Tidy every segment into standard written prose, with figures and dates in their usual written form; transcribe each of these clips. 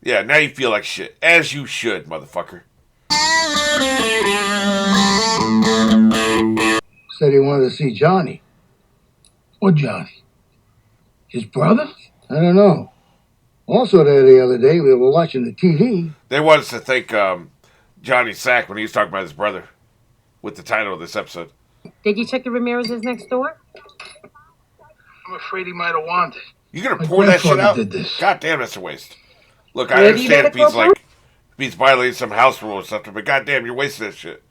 Yeah, now you feel like shit. As you should, motherfucker. Said he wanted to see Johnny. What Johnny? His brother? I don't know. Also there the other day, we were watching the TV. They wanted us to thank Johnny Sack when he was talking about his brother with the title of this episode. Did you check the Ramirez's next door? I'm afraid he might have wanted. You gonna pour that shit out? God damn, that's a waste. Look, I understand if he's violating some house rule or something, but goddamn, you're wasting that shit.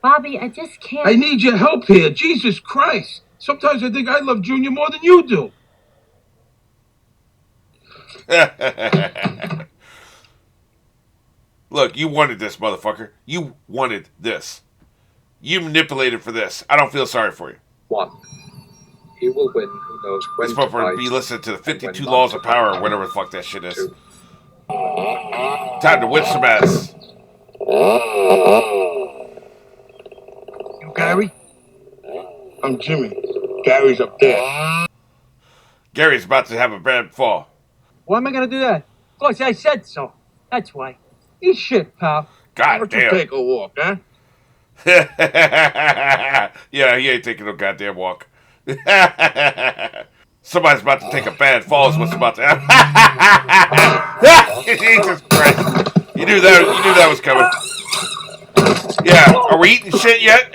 Bobby, I just can't. I need your help here. Jesus Christ. Sometimes I think I love Junior more than you do. Look, you wanted this, motherfucker. You wanted this. You manipulated for this. I don't feel sorry for you. 1. He will win. Who knows when? This motherfucker be listening to the 52 laws of power or whatever the fuck that shit is. 2. Time to whip some ass. You Gary? I'm Jimmy. Gary's up there. Gary's about to have a bad fall. Why am I going to do that? Of course, I said so. That's why. Eat shit, pal. God damn. Take a walk, huh? Yeah, he ain't taking no goddamn walk. Somebody's about to take a bad fall is what's about to happen. Jesus Christ. You knew that was coming. Yeah, are we eating shit yet?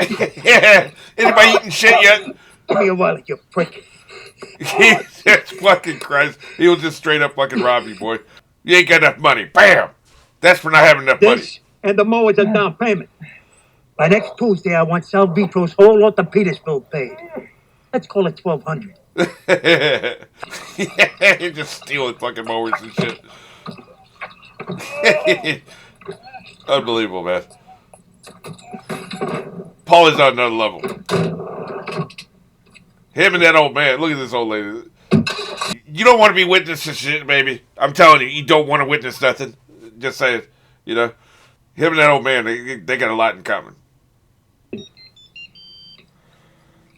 Anybody eating shit yet? Give me a wallet, you prick. Jesus fucking Christ. He was just straight up fucking rob you, boy. You ain't got enough money. Bam! That's for not having enough money. This and the mower's a down payment. By next Tuesday, I want Sal Vitro's whole orthopedics bill paid. Let's call it $1,200. Yeah, you're just stealing fucking mowers and shit. Unbelievable, man. Paul is on another level. Him and that old man. Look at this old lady. You don't want to be witnessing shit, baby. I'm telling you, you don't want to witness nothing. Just saying, you know. Him and that old man, they got a lot in common.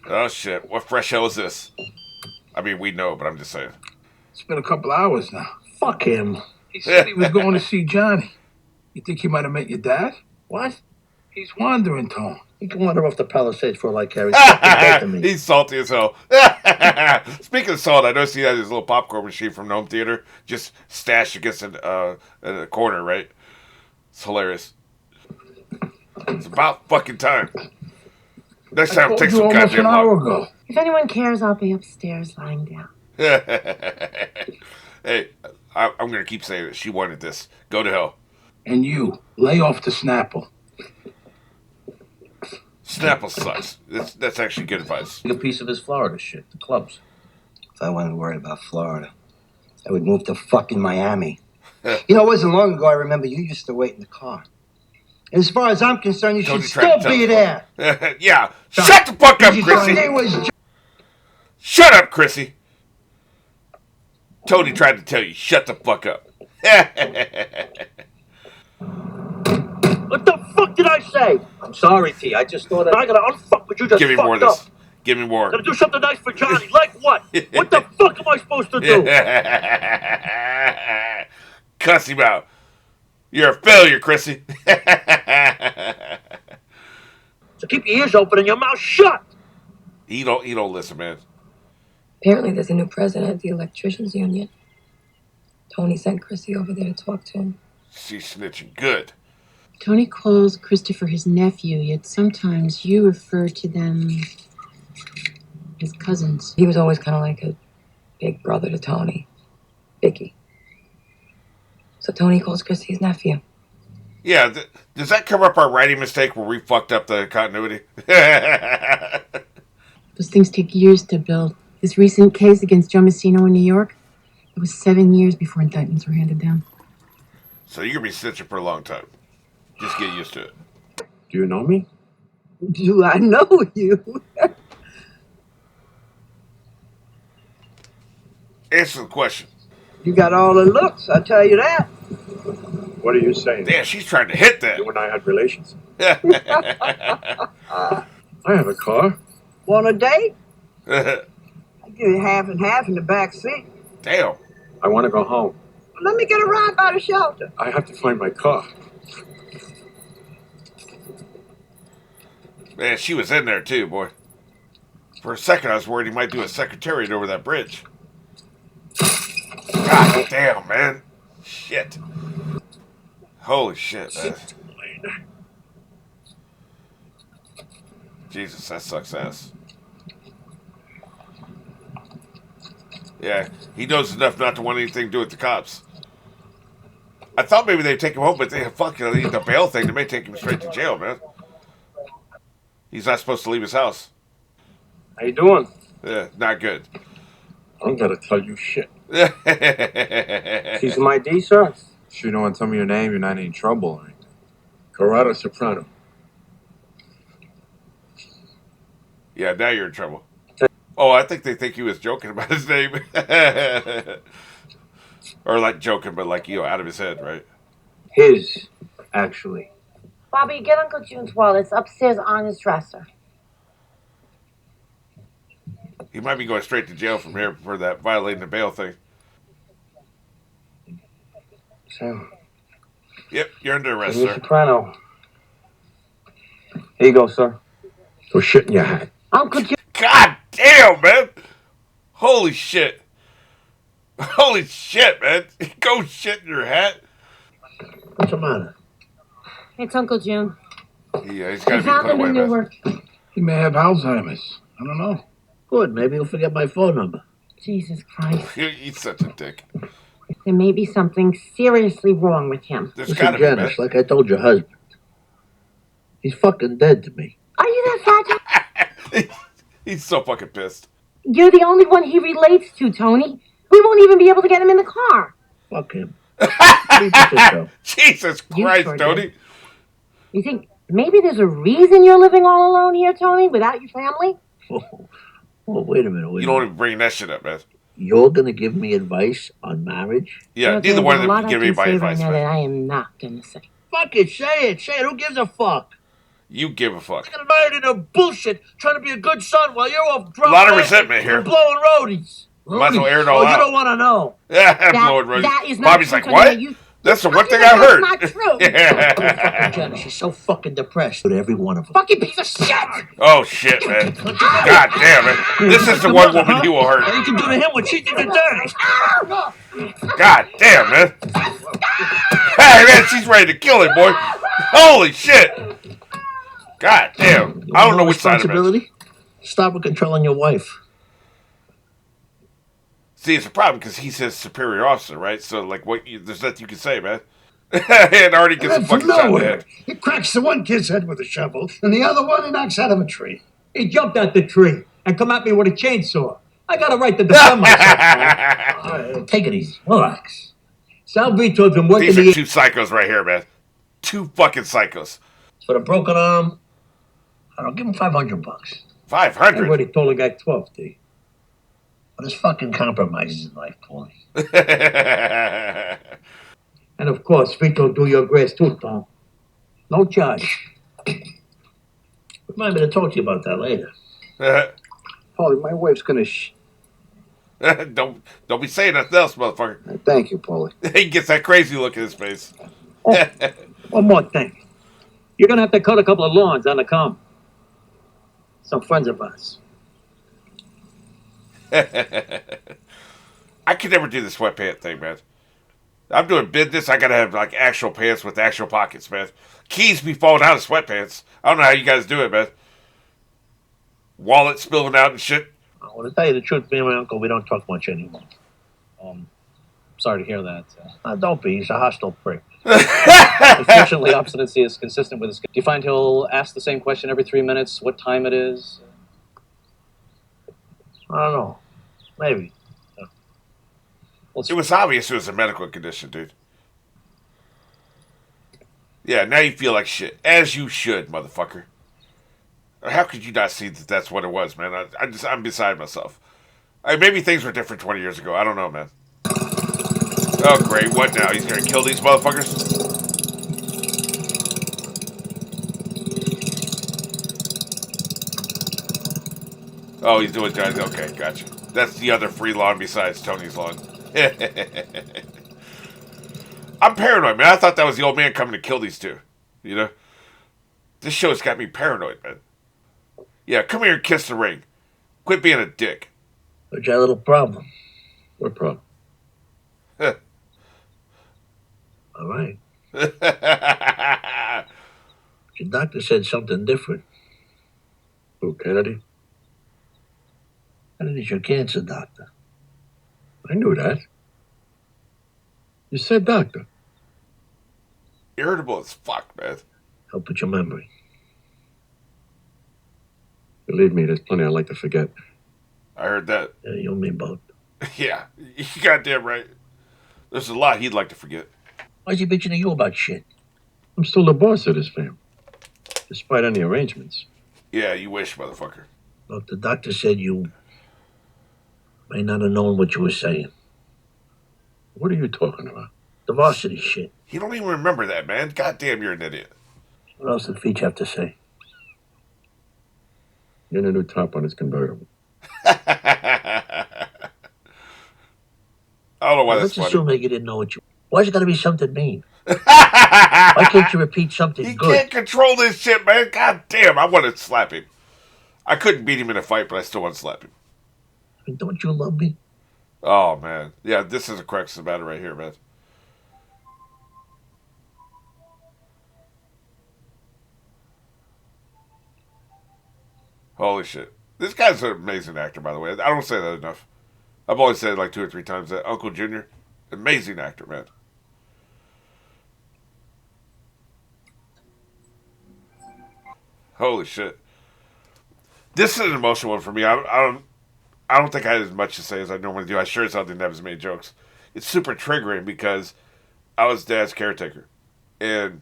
Oh, shit. What fresh hell is this? I mean, we know, but I'm just saying. It's been a couple hours now. Fuck him. He said he was going to see Johnny. You think he might have met your dad? What? He's wandering, Tom. He can wander off the Palisades for like Harry. He's salty as hell. Speaking of salt, I noticed he had his little popcorn machine from the home theater just stashed against a corner, right? It's hilarious. It's about fucking time. Next time, take some goddamn ago. If anyone cares, I'll be upstairs lying down. Hey, I'm going to keep saying it. She wanted this. Go to hell. And you, lay off the Snapple. Snapple sucks. That's actually good advice. A piece of his Florida shit, the clubs. If I wasn't worried about Florida, I would move to fucking Miami. You know, it wasn't long ago I remember you used to wait in the car. And as far as I'm concerned, you should still be there. Yeah. Shut the fuck up, Chrissy. Shut up, Chrissy. Tony tried to tell you, shut the fuck up. What the fuck did I say? I'm sorry, T. I just thought I gotta unfuck what you just Give me more of fucked this. up. Give me more. Gotta do something nice for Johnny. Like what? What the fuck am I supposed to do? Cuss him out. You're a failure, Chrissy. So keep your ears open and your mouth shut. He don't listen, man. Apparently there's a new president of the electricians union. Tony sent Chrissy over there to talk to him. She's snitching good. Tony calls Christopher his nephew, yet sometimes you refer to them as cousins. He was always kind of like a big brother to Tony. Vicky. So Tony calls Chrissy his nephew. Yeah, does that cover up our writing mistake where we fucked up the continuity? Those things take years to build. This recent case against Joe Messino in New York, it was 7 years before indictments were handed down. So you're going to be snitching for a long time. Just get used to it. Do you know me? Do I know you? Answer the question. You got all the looks, I'll tell you that. What are you saying? Damn, she's trying to hit that. You and I had relations. I have a car. Want a date? I'll give you half and half in the back seat. Damn. I want to go home. Let me get a ride by the shelter. I have to find my car. Man, she was in there too, boy. For a second, I was worried he might do a secretariat over that bridge. God damn, man. Shit. Holy shit, man. Jesus, that sucks ass. Yeah, he knows enough not to want anything to do with the cops. I thought maybe they'd take him home, but the bail thing, they may take him straight to jail, man. He's not supposed to leave his house. How you doing? Yeah, not good. I'm gonna tell you shit. See some ID, sir? Sure you don't want to tell me your name, you're not in any trouble. Right? Corrado Soprano. Yeah, now you're in trouble. Oh, I think they think he was joking about his name. Or like joking, but like, out of his head, right? His, actually. Bobby, get Uncle June's wallet. It's upstairs on his dresser. He might be going straight to jail from here for that violating the bail thing. Sam. Yep, you're under arrest, Mr. sir. Soprano. Here you go, sir. Go shit in your hat. Uncle June. God damn, man! Holy shit! Holy shit, man! Go shit in your hat. What's the matter? It's Uncle June. Yeah, he's got to He be found put him away, in man. Newark. He may have Alzheimer's. I don't know. Good. Maybe he'll forget my phone number. Jesus Christ. He's such a dick. There may be something seriously wrong with him. There's got to be, man. Like I told your husband, he's fucking dead to me. Are you that fat? He's so fucking pissed. You're the only one he relates to, Tony. We won't even be able to get him in the car. Fuck him. Leave this show. Jesus You Christ, sure Tony. did. You think maybe there's a reason you're living all alone here, Tony, without your family? Oh, wait a minute. You don't even bring that shit up, man. You're gonna give me advice on marriage? Yeah, Look, neither one of there's a them lot can give I can anybody say advice, right now that man. I am not going to say. Fuck it. Say it. Say it. Who gives a fuck? You give a fuck. You're married into bullshit, trying to be a good son while you're off drunk. A lot of resentment here. Blowing roadies. Might as well air it all You out. don't want to know. Yeah, Lord Rose. That is not Bobby's true, like, Tony. what? You- That's the one thing That's I heard. not true. Yeah. Janice, she's so fucking depressed with every one of them. Fucking piece of shit. Oh, shit, man. God damn it. This is the one woman you will hurt. You can do to him what she did to Danny. God damn, man. Hey, man, she's ready to kill him, boy. Holy shit. God damn. I don't know which side of it. Stop with controlling your wife. See, it's a problem because he's his superior officer, right? So, like, there's nothing you can say, man. And already gets a fucking shot in the head. He cracks the one kid's head with a shovel, and the other one he knocks out of a tree. He jumped out the tree and come at me with a chainsaw. I got a right to defend myself. Take it easy. Relax. Sal Vito's been working These are the two psychos right here, man. Two fucking psychos. For the broken arm, I don't give him $500. 500. Everybody told the guy 12, D. But there's fucking compromises in life, Paulie. And of course, Vito do your grace too, Tom. No charge. Remind me to talk to you about that later. Paulie, my wife's gonna Don't be saying nothing else, motherfucker. Thank you, Paulie. He gets that crazy look in his face. One more thing. You're going to have to cut a couple of lawns on the common. Some friends of ours. I could never do the sweatpant thing, man. I'm doing business. I gotta have like actual pants with actual pockets, man. Keys be falling out of sweatpants. I don't know how you guys do it, man. Wallet spilling out and shit. Well, to tell you the truth, me and my uncle, we don't talk much anymore. Sorry to hear that. Don't be. He's a hostile prick. Unfortunately, obstinacy is consistent with his... Do you find he'll ask the same question every 3 minutes? What time it is? I don't know. Maybe. Well, It was obvious it was a medical condition, dude. Yeah, now you feel like shit. As you should, motherfucker. How could you not see that that's what it was, man? I'm beside myself. Maybe things were different 20 years ago. I don't know, man. Oh, great. What now? He's gonna kill these motherfuckers? Oh, he's doing guys. Okay, gotcha. That's the other free lawn besides Tony's lawn. I'm paranoid, man. I thought that was the old man coming to kill these two. You know? This show's got me paranoid, man. Yeah, come here and kiss the ring. Quit being a dick. But you had a little problem. What problem? All right. Your doctor said something different. Who, Kennedy? Kennedy's your cancer doctor. I knew that. You said doctor. Irritable as fuck, man. Help with your memory. Believe me, there's plenty I'd like to forget. I heard that. Yeah, you and me both. Yeah, you goddamn right. There's a lot he'd like to forget. Why's he bitching to you about shit? I'm still the boss of this family, despite any arrangements. Yeah, you wish, motherfucker. Look, the doctor said you may not have known what you were saying. What are you talking about? The varsity shit. You don't even remember that, man. Goddamn, you're an idiot. What else did Feach have to say? Getting a new top on his convertible. I don't know why Let's that's assume funny. that you didn't know what you... Why's it gotta be something mean? Why can't you repeat something He good? can't control this shit, man. God damn, I want to slap him. I couldn't beat him in a fight, but I still want to slap him. I mean, don't you love me? Oh, man. Yeah, this is a crux of the matter right here, man. Holy shit. This guy's an amazing actor, by the way. I don't say that enough. I've always said it like 2 or 3 times that Uncle Junior, amazing actor, man. Holy shit. This is an emotional one for me. I don't think I had as much to say as I normally do. I sure as hell didn't have as many jokes. It's super triggering because I was Dad's caretaker. And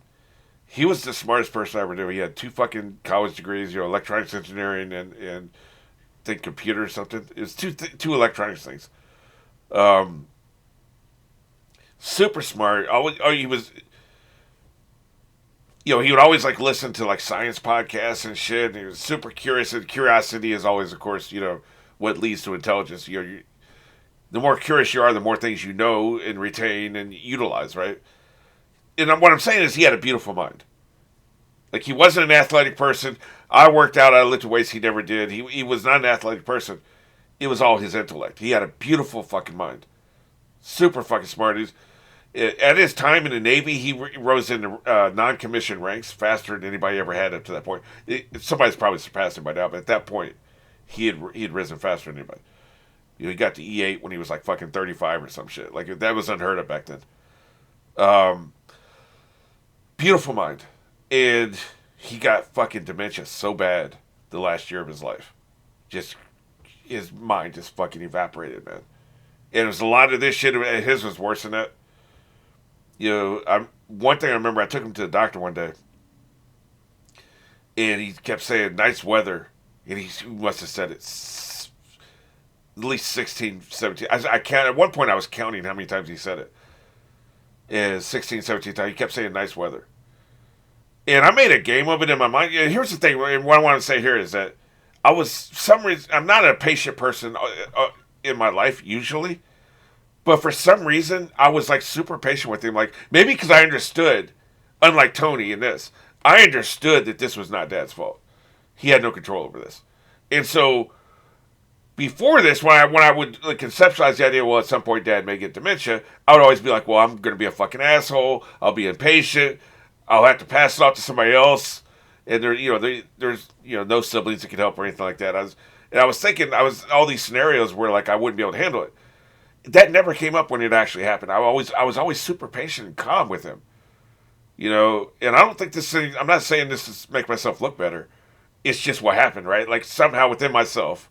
he was the smartest person I ever knew. He had 2 fucking college degrees, electronics engineering and I think computer or something. It was two electronics things. Super smart. He was, he would always like listen to like science podcasts and shit. And he was super curious, and curiosity is always, of course, what leads to intelligence. The more curious you are, the more things you know and retain and utilize, right? And what I'm saying is he had a beautiful mind. Like, he wasn't an athletic person. I worked out, I lifted weights, he never did. He was not an athletic person. It was all his intellect. He had a beautiful fucking mind. Super fucking smart. At his time in the Navy, he rose into non-commissioned ranks faster than anybody ever had up to that point. Somebody's probably surpassed him by now, but at that point, he had risen faster than anybody. He got to E8 when he was like fucking 35 or some shit. Like, that was unheard of back then. Beautiful mind. And he got fucking dementia so bad the last year of his life. Just, his mind just fucking evaporated, man. And it was a lot of this shit. His was worse than that. One thing I remember, I took him to the doctor one day. And he kept saying, nice weather. And he must have said it at least 16, 17. I count, at one point I was counting how many times he said it. And 16, 17 times. He kept saying nice weather. And I made a game of it in my mind. Here's the thing. What I want to say here is that I'm not a patient person in my life usually. But for some reason, I was like super patient with him. Like, maybe because I understood, unlike Tony in this, I understood that this was not Dad's fault. He had no control over this. And so, before this, when I would like, conceptualize the idea, well, at some point Dad may get dementia, I would always be like, well, I'm going to be a fucking asshole. I'll be impatient. I'll have to pass it off to somebody else. And there's no siblings that can help or anything like that. I was thinking, all these scenarios where like I wouldn't be able to handle it. That never came up when it actually happened. I was always super patient and calm with him. And I don't think I'm not saying this to make myself look better. It's just what happened, right? Like, somehow within myself,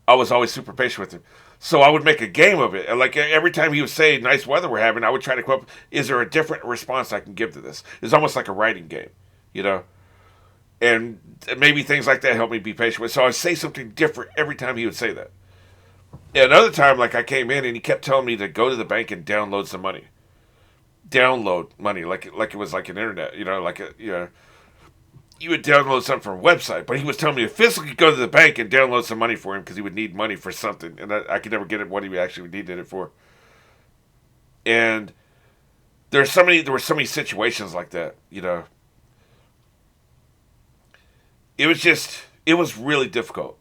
I was always super patient with him. So I would make a game of it. And like, every time he would say, nice weather we're having, I would try to come up, is there a different response I can give to this? It's almost like a writing game, And maybe things like that help me be patient with. So I would say something different every time he would say that. And another time, like, I came in and he kept telling me to go to the bank and download some money. Download money, like it was like an internet, you would download something from a website, but he was telling me to physically go to the bank and download some money for him because he would need money for something, and I could never get it what he actually needed it for. And There were so many situations like that. It was really difficult.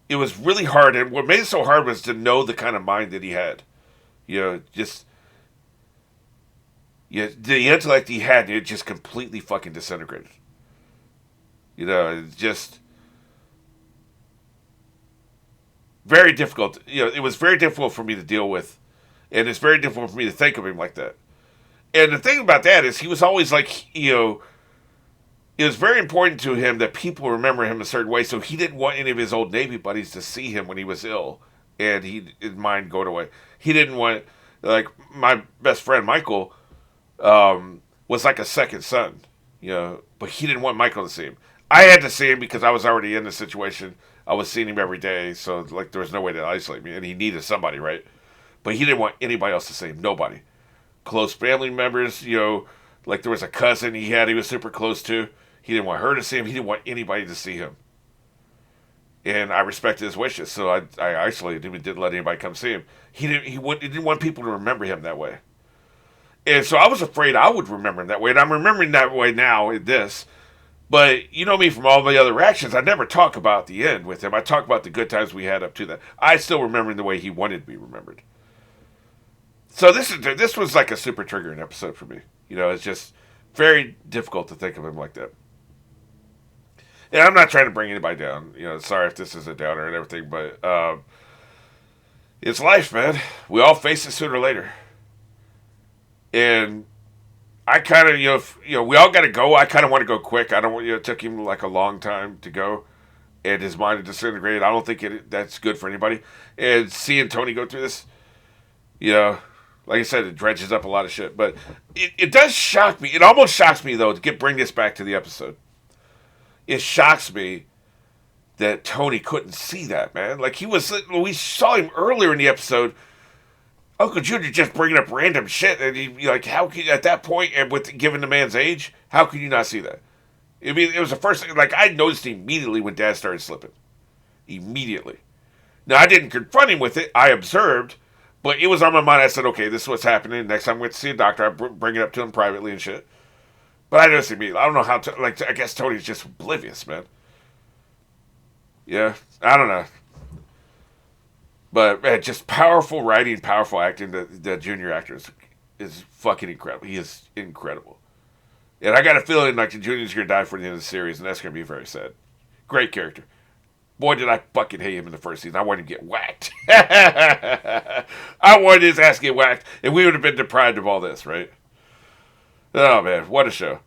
It was really hard, and what made it so hard was to know the kind of mind that he had. Just the intellect he had, it just completely fucking disintegrated. It's just very difficult. It was very difficult for me to deal with, and it's very difficult for me to think of him like that. And the thing about that is, he was always like, it was very important to him that people remember him a certain way, so he didn't want any of his old Navy buddies to see him when he was ill, and his mind go away. He didn't want, like, my best friend Michael was like a second son, but he didn't want Michael to see him. I had to see him because I was already in the situation. I was seeing him every day, so like there was no way to isolate me, and he needed somebody, right? But he didn't want anybody else to see him. Nobody. Close family members, like there was a cousin he was super close to. He didn't want her to see him. He didn't want anybody to see him. And I respected his wishes, so I isolated him and didn't let anybody come see him. He didn't want people to remember him that way. And so I was afraid I would remember him that way. And I'm remembering that way now in this. But you know me from all my other actions, I never talk about the end with him. I talk about the good times we had up to that. I still remember him the way he wanted to be remembered. So this was like a super triggering episode for me. It's just very difficult to think of him like that. And I'm not trying to bring anybody down. Sorry if this is a downer and everything, but it's life, man. We all face it sooner or later. And I kind of, we all got to go. I kind of want to go quick. I don't want, it took him like a long time to go. And his mind had disintegrated. I don't think that's good for anybody. And seeing Tony go through this, like I said, it dredges up a lot of shit. But it does shock me. It almost shocks me, though, to bring this back to the episode. It shocks me that Tony couldn't see that, man. Like, we saw him earlier in the episode, Uncle Junior just bringing up random shit, and he, like, how can at that point, and given the man's age, how can you not see that? I mean, it was the first thing, like, I noticed immediately when Dad started slipping. Immediately. Now, I didn't confront him with it, I observed, but it was on my mind. I said, okay, this is what's happening. Next time I'm going to see a doctor, I bring it up to him privately and shit. But I noticed immediately. I don't know how to, like, I guess Tony's just oblivious, man. Yeah, I don't know. But, man, just powerful writing, powerful acting. The junior actor is fucking incredible. He is incredible. And I got a feeling like the junior's going to die for the end of the series, and that's going to be very sad. Great character. Boy, did I fucking hate him in the first season. I wanted him to get whacked. I wanted his ass to get whacked, and we would have been deprived of all this, right? Oh, man, what a show.